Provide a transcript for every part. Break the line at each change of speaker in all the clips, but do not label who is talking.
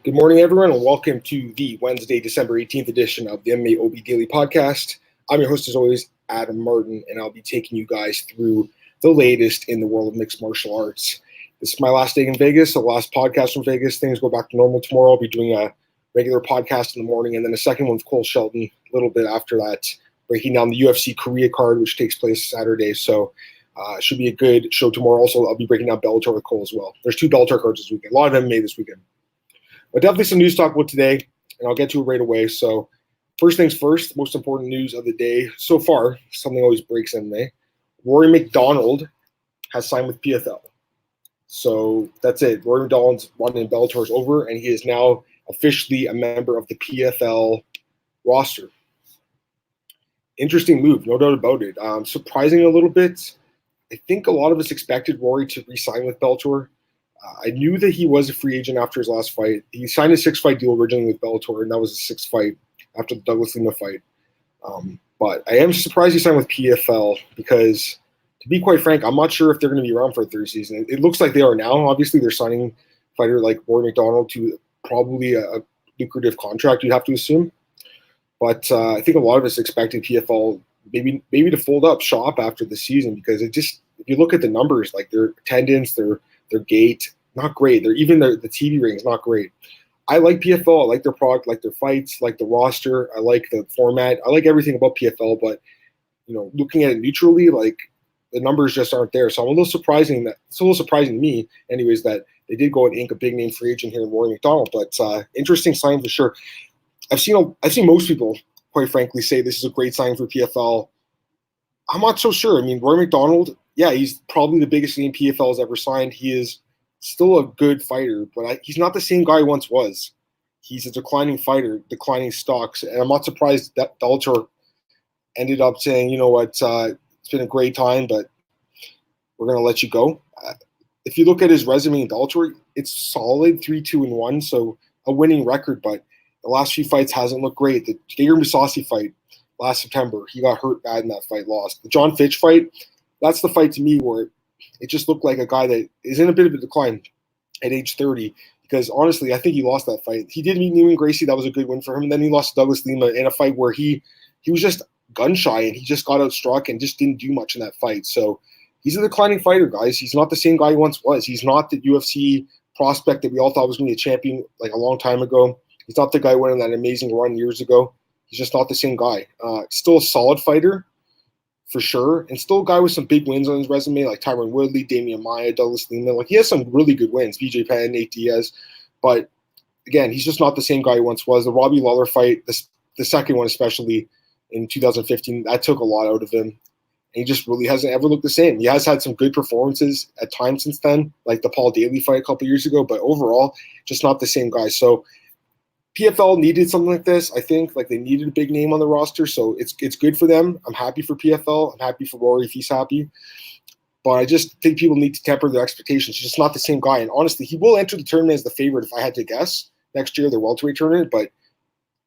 Good morning, everyone, and welcome to the Wednesday, December 18th edition of the MMAOB Daily Podcast. I'm your host, as always, Adam Martin, and I'll be taking you guys through the latest in the world of mixed martial arts. This is my last day in Vegas, the last podcast from Vegas. Things go back to normal tomorrow. I'll be doing a regular podcast in the morning, and then a second one with Cole Shelton a little bit after that, breaking down the UFC Korea card, which takes place Saturday. So it should be a good show tomorrow. Also, I'll be breaking down Bellator with Cole as well. There's 2 Bellator cards this weekend. A lot of MMA this weekend. But definitely some news to talk about today, and I'll get to it right away. So first things first, most important news of the day so far, something always breaks MMA. Rory MacDonald has signed with PFL. So that's it. Rory MacDonald's run in Bellator is over, and he is now officially a member of the PFL roster. Interesting move, no doubt about it. Surprising a little bit. I think a lot of us expected Rory to re-sign with Bellator. I knew that he was a free agent after his last fight. He signed a 6-fight deal originally with Bellator, and that was a 6th fight after the Douglas Lima fight. But I am surprised he signed with PFL because, to be quite frank, I'm not sure if they're going to be around for a third season. It looks like they are now. Obviously, they're signing a fighter like Rory MacDonald to probably a lucrative contract, you'd have to assume. But I think a lot of us expected PFL maybe to fold up shop after the season because it just, if you look at the numbers, like their attendance, their gate, not great. Even the TV ratings, not great. I like PFL. I like their product, like their fights, like the roster. I like the format. I like everything about PFL. But looking at it neutrally, like the numbers just aren't there. So it's a little surprising to me, anyways, that they did go and ink a big name free agent here in Rory MacDonald. But interesting sign for sure. I've seen most people, quite frankly, say this is a great sign for PFL. I'm not so sure. I mean, Rory MacDonald, yeah, he's probably the biggest name PFL has ever signed. He is still a good fighter, but he's not the same guy he once was. He's a declining fighter, declining stocks, and I'm not surprised that Bellator ended up saying, you know what, it's been a great time, but we're going to let you go. If you look at his resume in Bellator, it's solid, 3-2-1, so a winning record, but the last few fights hasn't looked great. The Jair Musasi fight last September, he got hurt bad in that fight, lost. The John Fitch fight, that's the fight to me where it just looked like a guy that is in a bit of a decline at age 30 because, honestly, I think he lost that fight. He did meet Neiman Gracie. That was a good win for him. And then he lost to Douglas Lima in a fight where he was just gun-shy and he just got outstruck and just didn't do much in that fight. So he's a declining fighter, guys. He's not the same guy he once was. He's not the UFC prospect that we all thought was going to be a champion like a long time ago. He's not the guy who went on that amazing run years ago. He's just not the same guy. Still a solid fighter, for sure, and still a guy with some big wins on his resume, like Tyron Woodley, Damian Maia, Douglas Lima. Like, he has some really good wins, BJ Penn, Nate Diaz. But, again, he's just not the same guy he once was. The Robbie Lawler fight, the second one especially in 2015, that took a lot out of him. And he just really hasn't ever looked the same. He has had some good performances at times since then, like the Paul Daly fight a couple years ago, but overall, just not the same guy. So PFL needed something like this. I think like they needed a big name on the roster, so it's good for them. I'm happy for PFL. I'm happy for Rory if he's happy. But I just think people need to temper their expectations. He's just not the same guy. And honestly, he will enter the tournament as the favorite if I had to guess next year, their welterweight tournament. But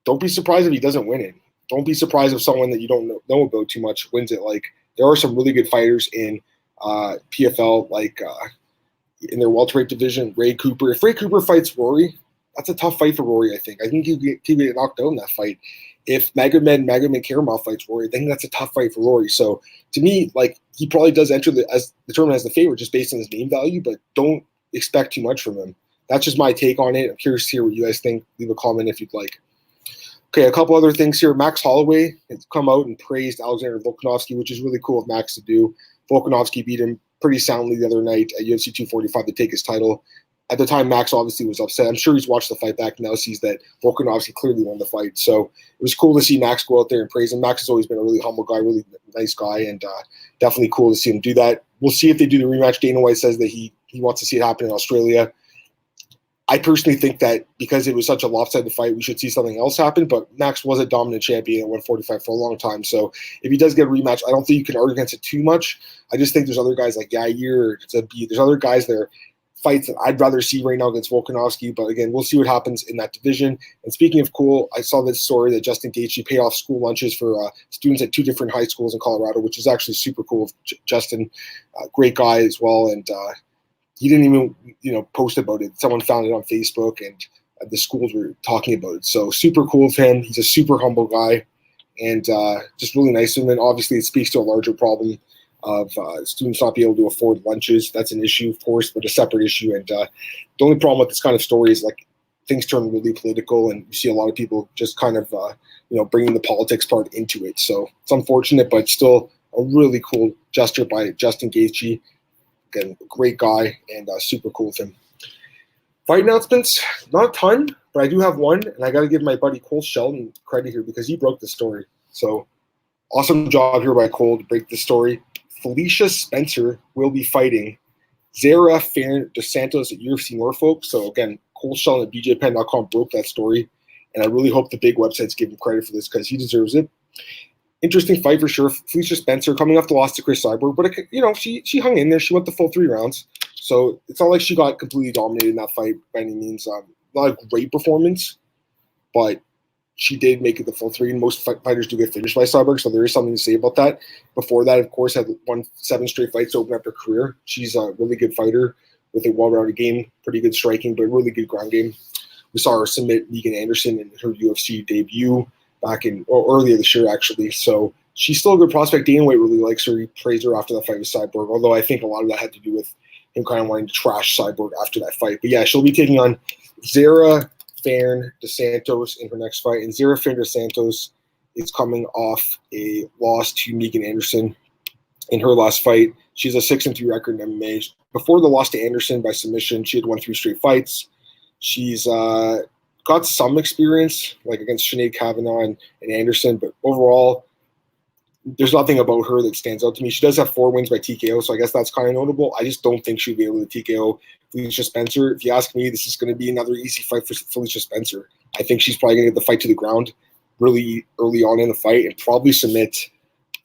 don't be surprised if he doesn't win it. Don't be surprised if someone that you don't know about too much wins it. Like, there are some really good fighters in PFL, like in their welterweight division. Ray Cooper. If Ray Cooper fights Rory, that's a tough fight for Rory, I think. I think he'll get knocked out in that fight. If Magomed Karamov fights Rory, I think that's a tough fight for Rory. So, to me, like, he probably does enter the tournament as the favorite just based on his name value, but don't expect too much from him. That's just my take on it. I'm curious to hear what you guys think. Leave a comment if you'd like. Okay, a couple other things here. Max Holloway has come out and praised Alexander Volkanovski, which is really cool of Max to do. Volkanovski beat him pretty soundly the other night at UFC 245 to take his title. At the time, Max obviously was upset. I'm sure he's watched the fight back and now sees that Volkanovski clearly won the fight. So it was cool to see Max go out there and praise him. Max has always been a really humble guy, really nice guy, and definitely cool to see him do that. We'll see if they do the rematch. Dana White says that he wants to see it happen in Australia. I personally think that because it was such a lopsided fight, we should see something else happen. But Max was a dominant champion at 145 for a long time. So if he does get a rematch, I don't think you can argue against it too much. I just think there's other guys like Yair, there's other guys there, fights that I'd rather see right now against Volkanovski. But again, we'll see what happens in that division. And speaking of cool, I saw this story that Justin Gaethje paid off school lunches for students at 2 different high schools in Colorado, which is actually super cool. Justin, great guy as well. And he didn't even, post about it. Someone found it on Facebook, and the schools were talking about it. So super cool of him. He's a super humble guy, and just really nice. And then obviously it speaks to a larger problem of students not being able to afford lunches. That's an issue, of course, but a separate issue. And the only problem with this kind of story is like things turn really political, and you see a lot of people just kind of bringing the politics part into it. So it's unfortunate, but still a really cool gesture by Justin Gaethje. Again, a great guy, and super cool of him. Fight announcements, not a ton, but I do have one, and I got to give my buddy Cole Sheldon credit here because he broke the story. So awesome job here by Cole to break the story. Felicia Spencer will be fighting Zarah Fairn Santos at UFC Norfolk. So again, Cole Sheldon at bjpen.com broke that story, and I really hope the big websites give him credit for this because he deserves it. Interesting fight for sure. Felicia Spencer coming off the loss to Chris Cyborg, but she hung in there. She went the full 3 rounds. So it's not like she got completely dominated in that fight by any means. Not a great performance, but she did make it the full 3. And most fighters do get finished by Cyborg, so there is something to say about that. Before that, of course, had won 7 straight fights to open up her career. She's a really good fighter with a well-rounded game, pretty good striking, but really good ground game. We saw her submit Megan Anderson in her UFC debut earlier this year, actually. So she's still a good prospect. Dana White really likes her. He praised her after that fight with Cyborg, although I think a lot of that had to do with him kind of wanting to trash Cyborg after that fight. But yeah, she'll be taking on Zarah Fairn Santos in her next fight. And Zarah Fairn Santos is coming off a loss to Megan Anderson in her last fight. She's a 6-3 record in MMA. Before the loss to Anderson by submission, she had won 3 straight fights. She's got some experience, like against Sinead Kavanagh and Anderson, but overall, there's nothing about her that stands out to me. She does have 4 wins by TKO, so I guess that's kind of notable. I just don't think she'll be able to TKO Felicia Spencer. If you ask me, this is going to be another easy fight for Felicia Spencer. I think she's probably going to get the fight to the ground really early on in the fight and probably submit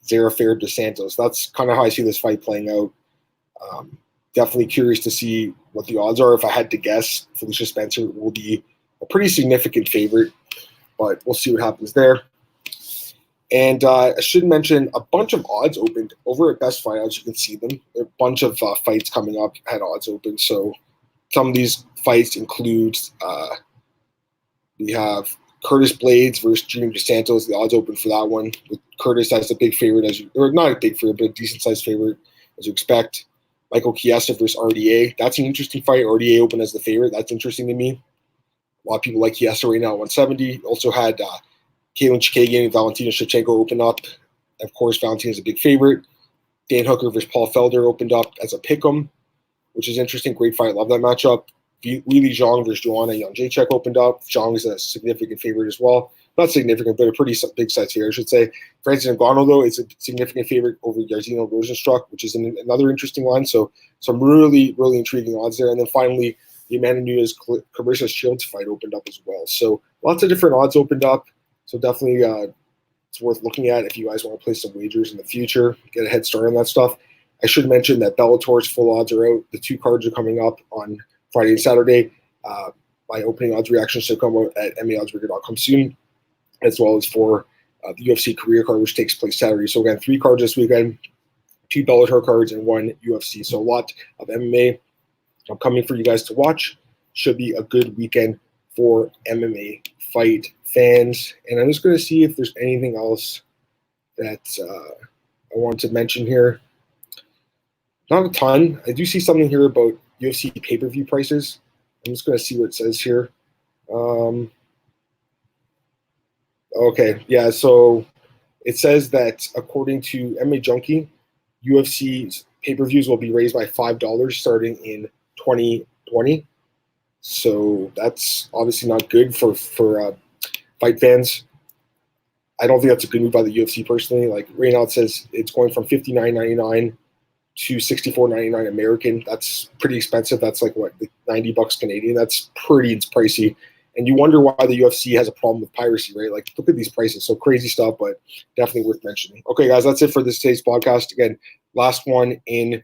Zarah Fairn Santos. That's kind of how I see this fight playing out. Definitely curious to see what the odds are. If I had to guess, Felicia Spencer will be a pretty significant favorite, but we'll see what happens there. And I should mention a bunch of odds opened over at Best Fight Odds. You can see them. There are a bunch of fights coming up had odds open. So some of these fights include we have Curtis Blades versus Junior Dos Santos. The odds open for that one with Curtis as the big favorite, or not a big favorite, but a decent sized favorite as you expect. Michael Chiesa versus RDA. That's an interesting fight. RDA open as the favorite. That's interesting to me. A lot of people like Chiesa right now at 170. Also had Katlyn Chikagian and Valentina Shevchenko open up. Of course, Valentina is a big favorite. Dan Hooker versus Paul Felder opened up as a pick'em, which is interesting. Great fight. Love that matchup. Weili Zhang versus Joanna Jędrzejczyk opened up. Zhang is a significant favorite as well. Not significant, but a pretty big size favorite, I should say. Francis Ngannou, though, is a significant favorite over Jairzinho Rozenstruik, which is another interesting line. So some really, really intriguing odds there. And then finally, the Amanda Nunes Clarissa Shields fight opened up as well. So lots of different odds opened up. So definitely it's worth looking at if you guys want to place some wagers in the future, get a head start on that stuff. I should mention that Bellator's full odds are out. The 2 cards are coming up on Friday and Saturday. My opening odds reactions should come out at MMAOddsbreaker.com soon, as well as for the UFC career card, which takes place Saturday. So again, 3 cards this weekend, 2 Bellator cards, and 1 UFC. So a lot of MMA coming for you guys to watch. Should be a good weekend for MMA fight fans. And I'm just going to see if there's anything else that I want to mention here. Not a ton. I do see something here about UFC pay-per-view prices. I'm just going to see what it says here. Okay, yeah, so it says that according to MMA Junkie, UFC's pay-per-views will be raised by $5 starting in 2020. So that's obviously not good for fight fans. I don't think that's a good move by the UFC personally. Like right now it says it's going from $59.99 to $64.99 American. That's pretty expensive. That's like what, $90 Canadian. That's pretty pricey. And you wonder why the UFC has a problem with piracy, right? Like look at these prices. So crazy stuff, but definitely worth mentioning. Okay, guys, that's it for this today's podcast. Again, last one in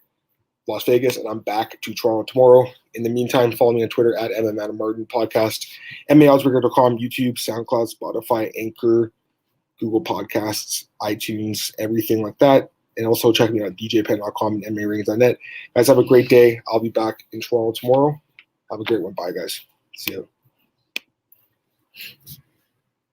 Las Vegas, and I'm back to Toronto tomorrow. In the meantime, follow me on Twitter at MMAdamMartin Podcast, MMAOddsbreaker.com, YouTube, SoundCloud, Spotify, Anchor, Google Podcasts, iTunes, everything like that. And also check me out at djpen.com and MMARings.net. Guys, have a great day. I'll be back in Toronto tomorrow. Have a great one. Bye, guys. See you.